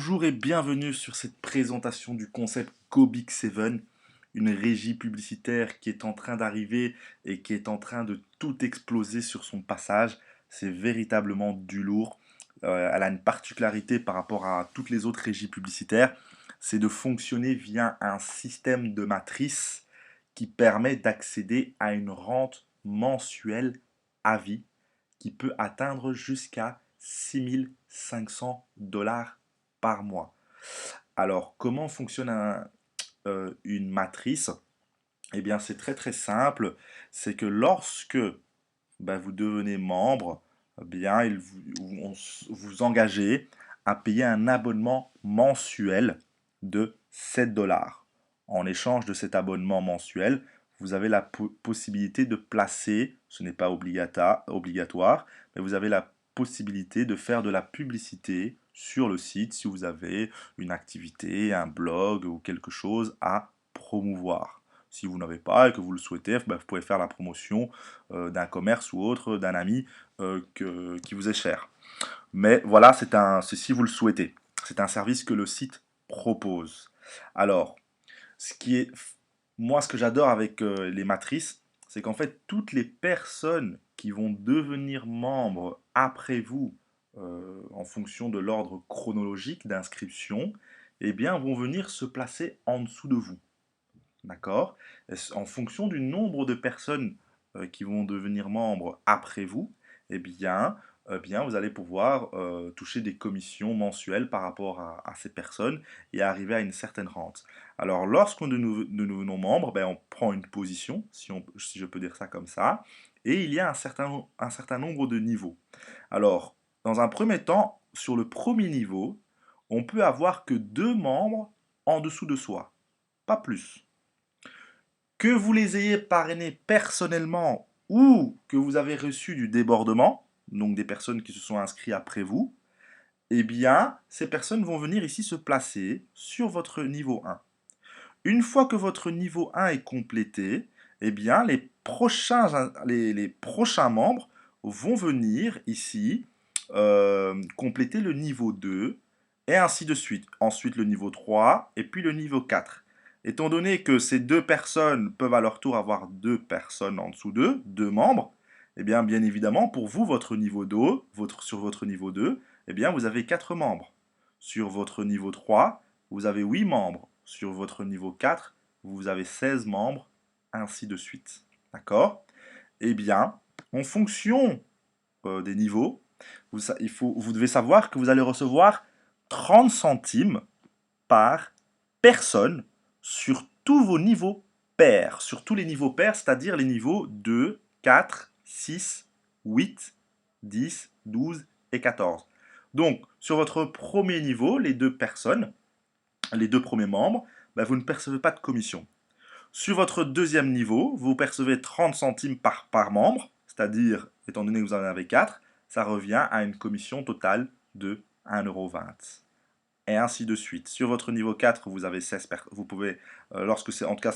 Bonjour et bienvenue sur cette présentation du concept GoBig7, une régie publicitaire qui est en train d'arriver et qui est en train de tout exploser sur son passage. C'est véritablement du lourd. Elle a une particularité par rapport à toutes les autres régies publicitaires, c'est de fonctionner via un système de matrice qui permet d'accéder à une rente mensuelle à vie qui peut atteindre jusqu'à 6 500 $ par mois. Alors, comment fonctionne une matrice? Eh bien, c'est très très simple. C'est que lorsque vous devenez membre, eh bien, vous engagez à payer un abonnement mensuel de 7 $. En échange de cet abonnement mensuel, vous avez la possibilité de placer, ce n'est pas obligatoire, mais vous avez la possibilité de faire de la publicité sur le site si vous avez une activité, un blog ou quelque chose à promouvoir. Si vous n'avez pas et que vous le souhaitez, vous pouvez faire la promotion d'un commerce ou autre, d'un ami qui vous est cher. Mais voilà, c'est si vous le souhaitez. C'est un service que le site propose. Alors, ce qui est, moi, ce que j'adore avec les matrices, c'est qu'en fait, toutes les personnes qui vont devenir membres après vous, en fonction de l'ordre chronologique d'inscription, eh bien, vont venir se placer en dessous de vous. D'accord? En fonction du nombre de personnes qui vont devenir membres après vous, eh bien vous allez pouvoir toucher des commissions mensuelles par rapport à ces personnes et arriver à une certaine rente. Alors, lorsqu'on nous devenons membres, on prend une position, si je peux dire ça comme ça, et il y a un certain nombre de niveaux. Alors, dans un premier temps, sur le premier niveau, on peut avoir que 2 membres en dessous de soi, pas plus. Que vous les ayez parrainés personnellement ou que vous avez reçu du débordement, donc des personnes qui se sont inscrites après vous, eh bien, ces personnes vont venir ici se placer sur votre niveau 1. Une fois que votre niveau 1 est complété, eh bien, les prochains membres vont venir ici compléter le niveau 2 et ainsi de suite. Ensuite, le niveau 3 et puis le niveau 4. Étant donné que ces 2 personnes peuvent à leur tour avoir 2 personnes en dessous d'eux, 2 membres, eh bien évidemment, pour vous, votre niveau 2, sur votre niveau 2, eh bien, vous avez 4 membres. Sur votre niveau 3, vous avez 8 membres. Sur votre niveau 4, vous avez 16 membres, ainsi de suite. D'accord? Eh bien, en fonction des niveaux, vous devez savoir que vous allez recevoir 30 centimes par personne sur tous vos niveaux pairs. Sur tous les niveaux pairs, c'est-à-dire les niveaux 2, 4, 6, 8, 10, 12 et 14. Donc, sur votre premier niveau, les 2 personnes, les 2 premiers membres, vous ne percevez pas de commission. Sur votre deuxième niveau, vous percevez 30 centimes par membre, c'est-à-dire, étant donné que vous en avez 4, ça revient à une commission totale de 1,20 €. Et ainsi de suite. Sur votre niveau 4, vous avez 16 vous pouvez, lorsque c'est, en tout cas,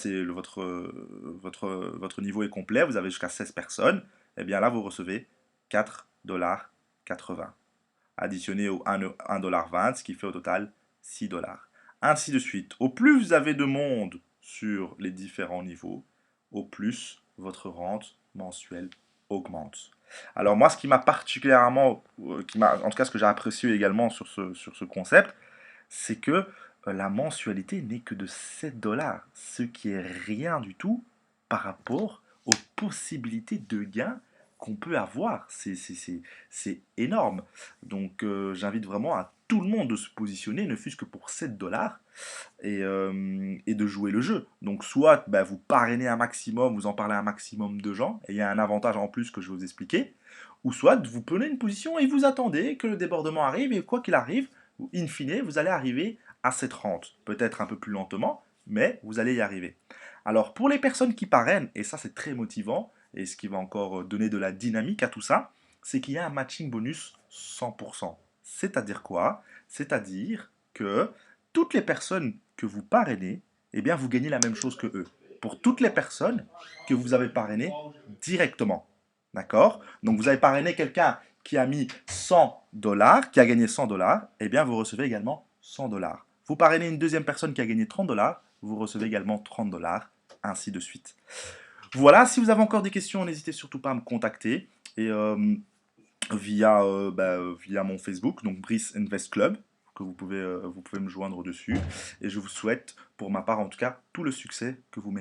votre niveau est complet, vous avez jusqu'à 16 personnes, et bien là, vous recevez 4,80 $, additionné au 1,20 $, ce qui fait au total 6 $. Ainsi de suite. Au plus vous avez de monde sur les différents niveaux, au plus votre rente mensuelle augmente. Alors moi, ce qui m'a particulièrement, en tout cas ce que j'ai apprécié également sur ce concept, c'est que la mensualité n'est que de 7 $, ce qui est rien du tout par rapport aux possibilités de gains qu'on peut avoir. C'est énorme. Donc j'invite vraiment à tout le monde de se positionner, ne fût-ce que pour 7 $ et de jouer le jeu. Donc soit vous parrainez un maximum, vous en parlez à un maximum de gens, et il y a un avantage en plus que je vais vous expliquer, ou soit vous prenez une position et vous attendez que le débordement arrive, et quoi qu'il arrive, in fine, vous allez arriver à cette rente. Peut-être un peu plus lentement, mais vous allez y arriver. Alors pour les personnes qui parrainent, et ça c'est très motivant, et ce qui va encore donner de la dynamique à tout ça, c'est qu'il y a un matching bonus 100%. C'est-à-dire quoi? C'est-à-dire que toutes les personnes que vous parrainez, eh bien vous gagnez la même chose que eux. Pour toutes les personnes que vous avez parrainées directement. D'accord? Donc vous avez parrainé quelqu'un qui a mis 100 $, qui a gagné 100 $, eh bien vous recevez également 100 dollars. Vous parrainez une deuxième personne qui a gagné 30 dollars, vous recevez également 30 dollars, ainsi de suite. Voilà, si vous avez encore des questions, n'hésitez surtout pas à me contacter. Et via mon Facebook, donc Brice Invest Club, que vous pouvez me joindre dessus. Et je vous souhaite, pour ma part en tout cas, tout le succès que vous méritez.